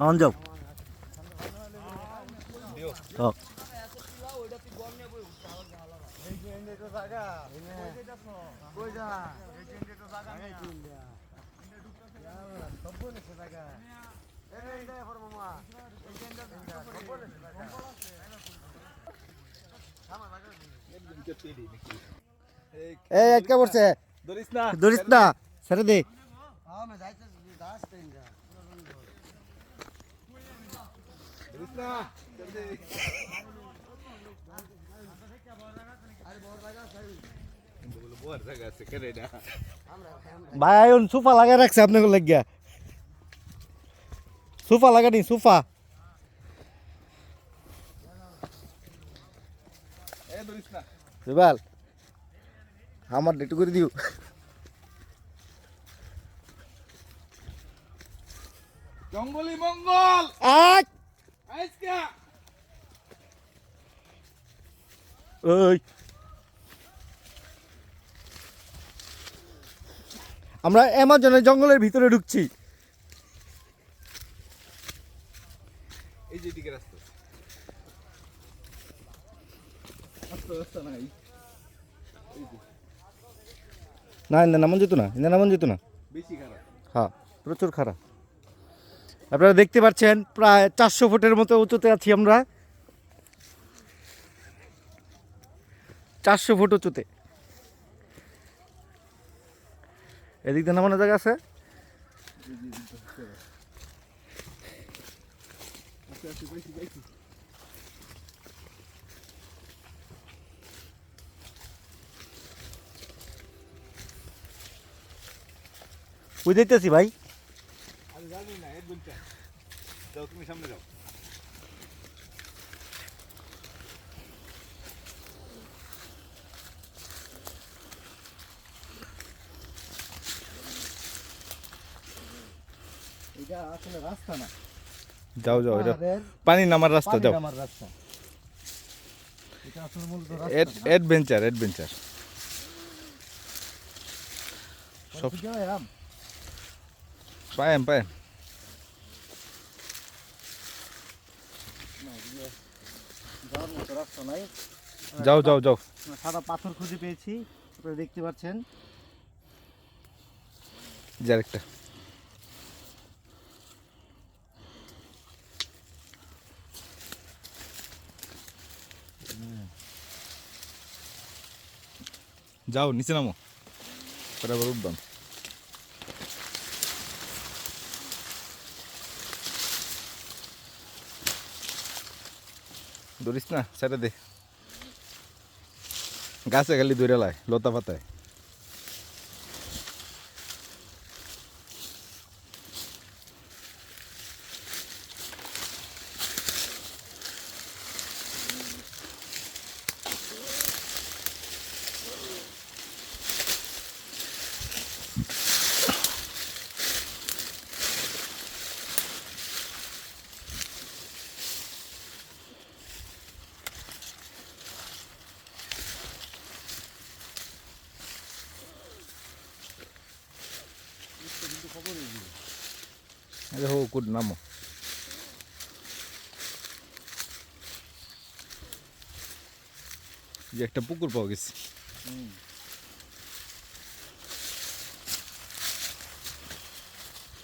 On যাও এই আটকা পড়ছে ধরিস না ছেড়ে দে ভাই আয়ন সোফা লাগাই রাখছে আপনাকে লাগিয়া সোফা লাগানি সোফা আমার একটু করে দিও জঙ্গলি মঙ্গল ওই আমরা অ্যামাজনের জঙ্গলের ভিতরে ঢুকছি এই যে দিকে রাস্তা রাস্তা নাই না নামন যেত না নামন যেত না বেশি খারাপ হ্যাঁ প্রচুর খারাপ আপনারা দেখতে পাচ্ছেন প্রায় 400 ফুটের মতো উঁচুতে আছি আমরা 400 ফুট উঁচুতে এদিক দিয়ে নামানোর জায়গা আছে বুঝতেছি ভাই আমি জানি না অ্যাডভেঞ্চার যাও তুমি সামনে যাও এটা আসলে রাস্তা না যাও যাও এটা পানি নামার রাস্তা যাও আমার রাস্তা এটা আসলে মূলত অ্যাডভেঞ্চার অ্যাডভেঞ্চার সব পায়েম পায়েম রাস্তা নাই যাও যাও যাও সাদা পাথর খুঁজে পেয়েছি আপনারা দেখতে পাচ্ছেন যে আরেকটা যাও নিচে নামো পরে আবার উঠবাম ধরিস না ছেড়ে দে গাছে খালি দৌড়ে লাই লতা পাতায় আরে হো কুড নামো যে একটা পুকুর পাওয়া গেছে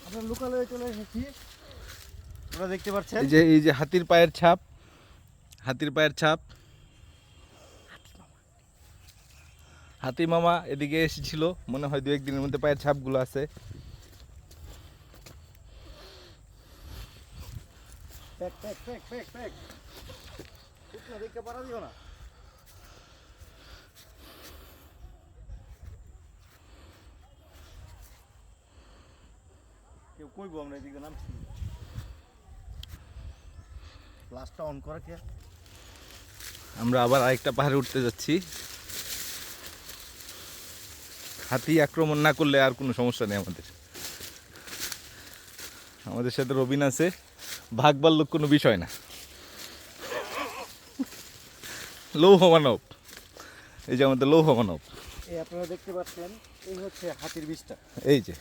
আমরা লোকালয়ে চলে এসেছি আপনারা দেখতে পাচ্ছেন এই যে হাতির পায়ের ছাপ হাতি মামা এদিকে এসেছিল মনে হয় 2-1 দিনের মধ্যে পায়ের ছাপগুলো আছে দেখতে পারা দিও না কেউ কইবো আমরা এদিকে নামছি লাস্টটা অন করা কে আমরা আবার আরেকটা পাহাড়ে উঠতে যাচ্ছি হাতি আক্রমণ না করলে আর কোনো সমস্যা নেই আমাদের সাথে রবিন আছে ভাগবার লোক কোনো বিষয় না লৌহ মানব এই যে আমাদের লৌহ মানব এই আপনারা দেখতে পাচ্ছেন এই হচ্ছে হাতির বিষটা এই যে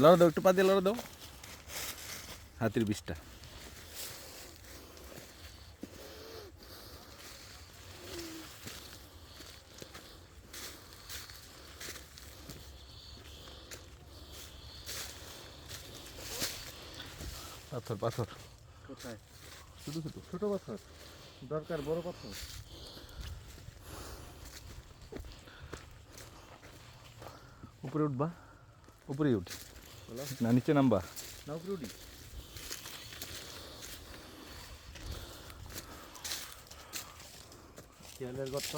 লড়া দাও একটু পা দিয়ে লড়া দাও হাতির বিষটা। পাথর পাথর কোথায়? ছোটো ছোটো। ছোট পাথর দরকার, বড় পাথর। উপরে উঠবা, উপরেই উঠি বলো না নিচে নামবা? না, উপরে উঠি। শিয়ালের গর্ত।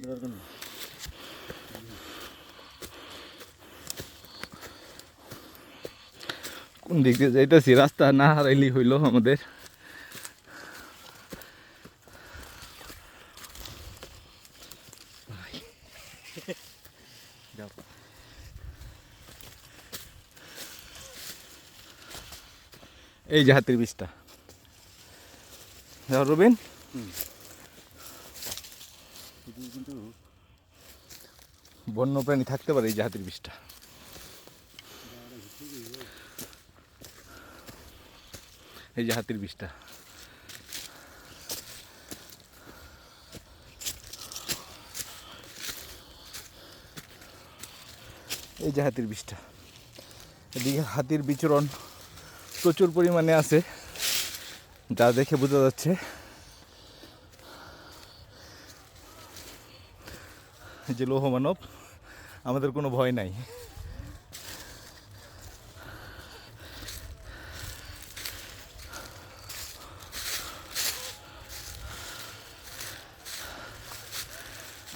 দরকার নেই। কোন দিক দিয়ে যাইতেছি, রাস্তা না হারাইলেই হইলো আমাদের। যাও। এই যে হাতির বিষটা। যাও রবিন। কিন্তু বন্য প্রাণী থাকতে পারে এই যে হাতির বিষটা। এই যে হাতির বিষটা। এই যে হাতির বিষটা। এদিকে হাতির বিচরণ প্রচুর পরিমাণে আছে, যা দেখে বোঝা যাচ্ছে যে লৌহ মানব, আমাদের কোনো ভয় নাই।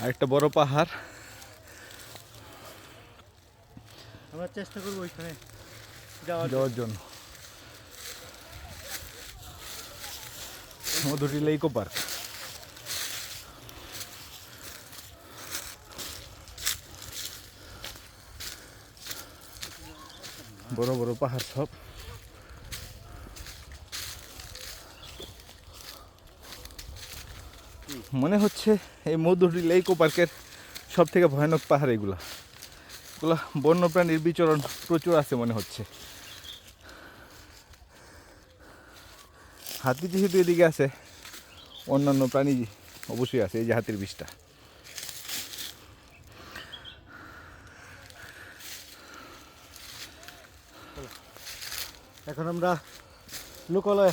আরেকটা বড় পাহাড়। আমরা চেষ্টা করবো ওইখানে যাওয়ার জন্য। মধুটি ইকো পার্ক। বড় বড় পাহাড় সব। মনে হচ্ছে এই মধুটি ইকো পার্কের সব থেকে ভয়ানক পাহাড় এগুলা। এগুলা বন্যপ্রাণীর বিচরণ প্রচুর আছে মনে হচ্ছে। হাতি যেহেতু এদিকে আছে, অন্যান্য প্রাণী অবশ্যই আছে। এই যে হাতির বিষটা। এখন আমরা লোকালয়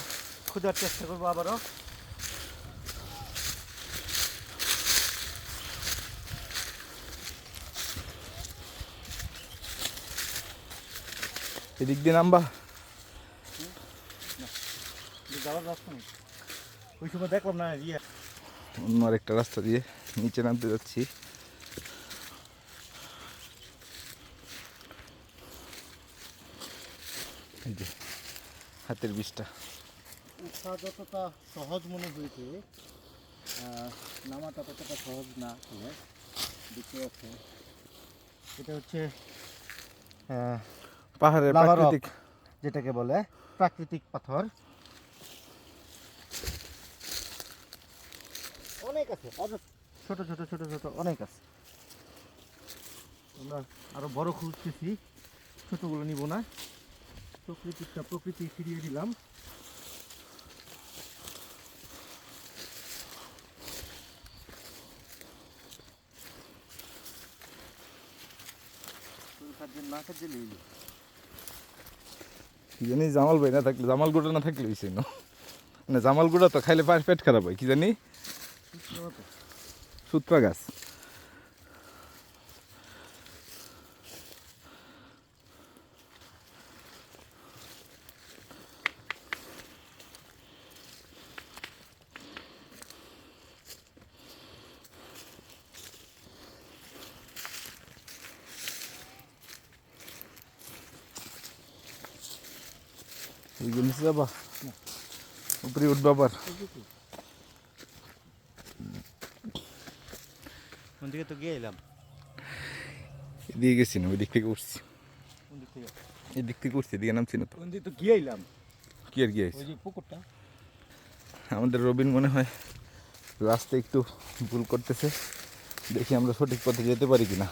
খোঁজার চেষ্টা করবো আবারও। এদিক দিয়ে নামবা? যাওয়ার রাস্তা নেই, ওই সময় দেখলাম না ইয়ে। অন্য আরেকটা রাস্তা দিয়ে নিচে নামতে যাচ্ছি। এই যে হাতের বিষটা। উঠা যতটা সহজ মনে হয়েছে, নামাটা ততটা সহজ না আসলে। দেখতে পাচ্ছি এটা হচ্ছে পাহাড়ের লাভা রক, প্রাকৃতিক, যেটাকে বলে প্রাকৃতিক পাথর। অনেক আছে, ছোট ছোট ছোট ছোট অনেক আছে। আমরা আরো বড় খুঁজতেছি, ছোটগুলো নিব না। প্রকৃতি ফিরিয়ে দিলাম। কি জানি জামাল ভাই না থাকলে, জামাল গুঁড়া না থাকলে হয়েছে না। মানে জামাল গুঁড়া তো খাইলে পেট খারাপ হয়, কি জানি সুতপা গাছ। নিচে যাবা, উপরে উঠবা আবার। কোন দিকে তো গিয়ে এলাম? এদিকে গেছি না, ওই দিক থেকে উঠছি। কোন দিক থেকে? এই দিক থেকে উঠছি, এদিকে নামছি না তো। কোন দিকে তো গিয়ে এলাম? কি আর গিয়ে ওই যে পুকুরটা। আমাদের রবিন মনে হয় রাস্তা একটু ভুল করতেছে, দেখি আমরা সঠিক পথে যেতে পারি কিনা।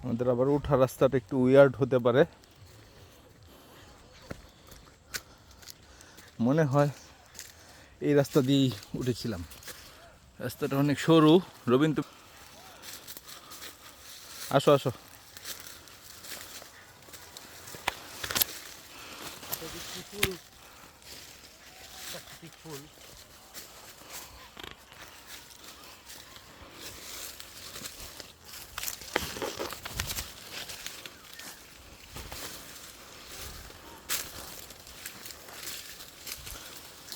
আমাদের আবার ওঠার রাস্তাটা একটু উইয়ার্ড হতে পারে, মনে হয় এই রাস্তা দিয়েই উঠেছিলাম। রাস্তাটা অনেক সরু। রবীন্দ্র, আসো আসো।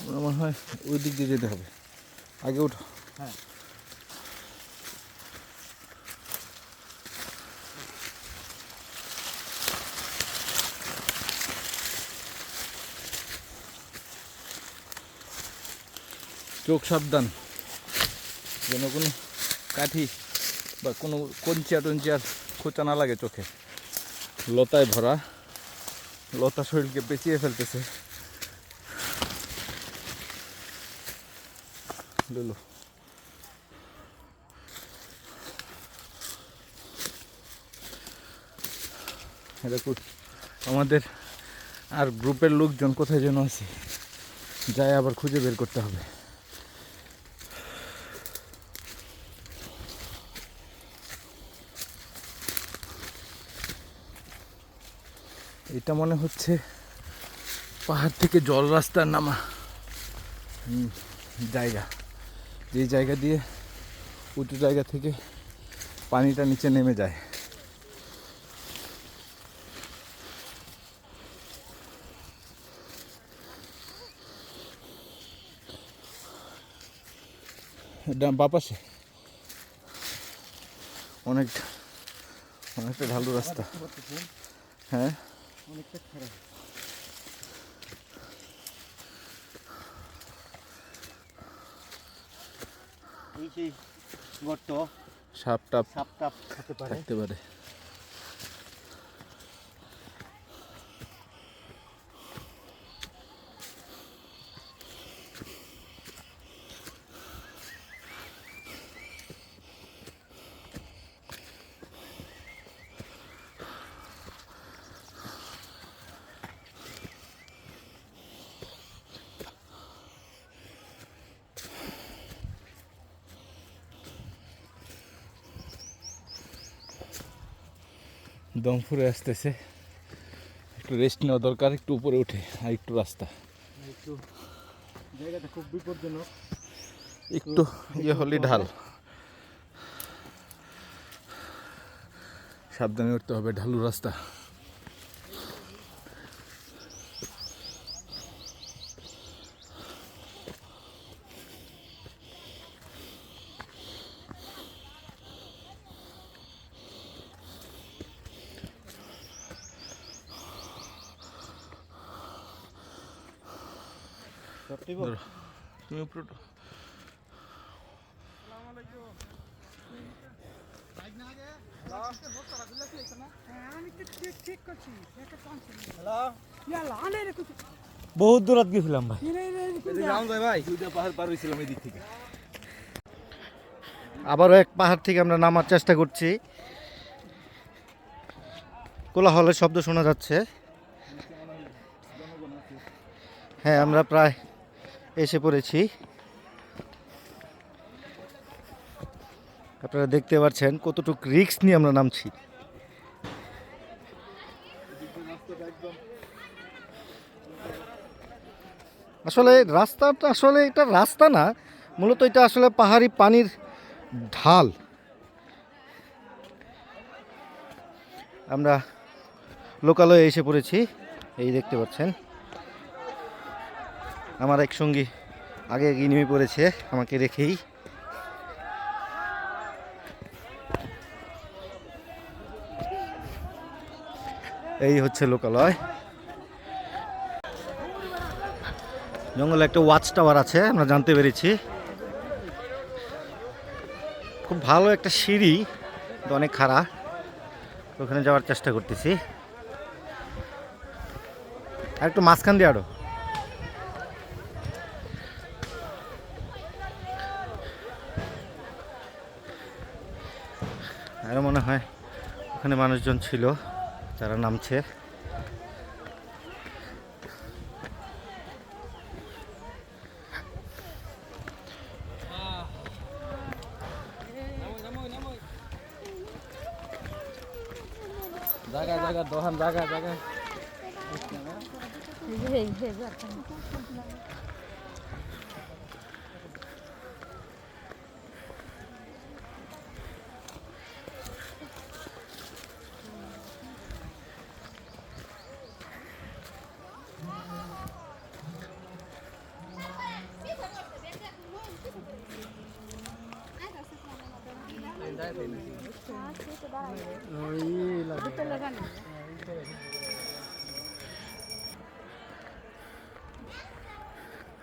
আমার মনে হয় ওই দিক দিয়ে যেতে হবে, আগে ওঠো। হ্যাঁ, চোখ সাবধান, যেন কোনো কাঠি বা কোনো কঞ্চিয়া টঞ্চিয়ার খোঁচা না লাগে চোখে। লতায় ভরা, লতা শরীরকে পেঁচিয়ে ফেলতেছে। লুলু, দেখুন আমাদের আর গ্রুপের লোকজন কোথায় যেন আছে, যাই আবার খুঁজে বের করতে হবে। এটা মনে হচ্ছে পাহাড় থেকে জল রাস্তার নামা জায়গা, যে জায়গা দিয়ে উঁচু জায়গা থেকে পানিটা নিচে নেমে যায়। বাপাসে অনেকটা ঢালু রাস্তা। হ্যাঁ, অনেকটা খারাপ। এই সেই গর্ত, সাপ টাপ সাপ টাপ হতে পারে। থাকতে পারে। দম ফুরে আসতেছে, একটু রেস্ট নেওয়া দরকার, একটু উপরে উঠে আর একটু রাস্তা। একটু জায়গাটা খুব বিপজ্জনক, একটু ইয়ে হলে ঢাল, সাবধানে উঠতে হবে, ঢালু রাস্তা। তুমি উপরে উঠো। বহুত দূরাত গেছিলাম ভাই। পাহাড় পার হয়েছিলাম এই দিক থেকে। আবারও এক পাহাড় থেকে আমরা নামার চেষ্টা করছি। কোলাহলের শব্দ শোনা যাচ্ছে। হ্যাঁ, আমরা প্রায় এসে পড়েছি। আপনারা দেখতে পাচ্ছেন কতটুকু রিস্ক নিয়ে আমরা নামছি। আসলে রাস্তাটা আসলে এটা রাস্তা না, মূলত এটা আসলে পাহাড়ি পানির ঢাল। আমরা লোকালয়ে এসে পড়েছি, এই দেখতে পাচ্ছেন। আমার এক সঙ্গী আগে এগিয়ে নেমে পড়েছে আমাকে রেখেই। এই হচ্ছে লোকালয়। জঙ্গলে একটা ওয়াচ টাওয়ার আছে আমরা জানতে পেরেছি। খুব ভালো একটা সিঁড়ি, কিন্তু অনেক খাড়া। ওখানে যাওয়ার চেষ্টা করতেছি। আর একটু মাঝখান দিয়ে আরো আরো মনে হয় ওখানে মানুষজন ছিল যারা নামছে। জায়গা জায়গা দোহান জায়গা জায়গা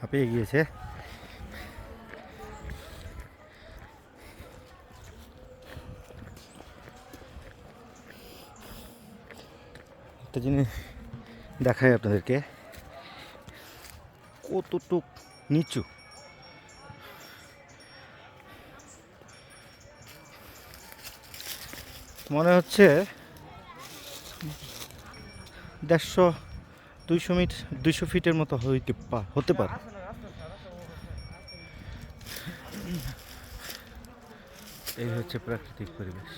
হাঁপিয়ে গিয়েছে। একটা জিনিস দেখাই আপনাদেরকে, কতটুক নিচু। মনে হচ্ছে 150-200 ফিটের মতো হতে পারে। এই হচ্ছে প্রাকৃতিক পরিবেশ।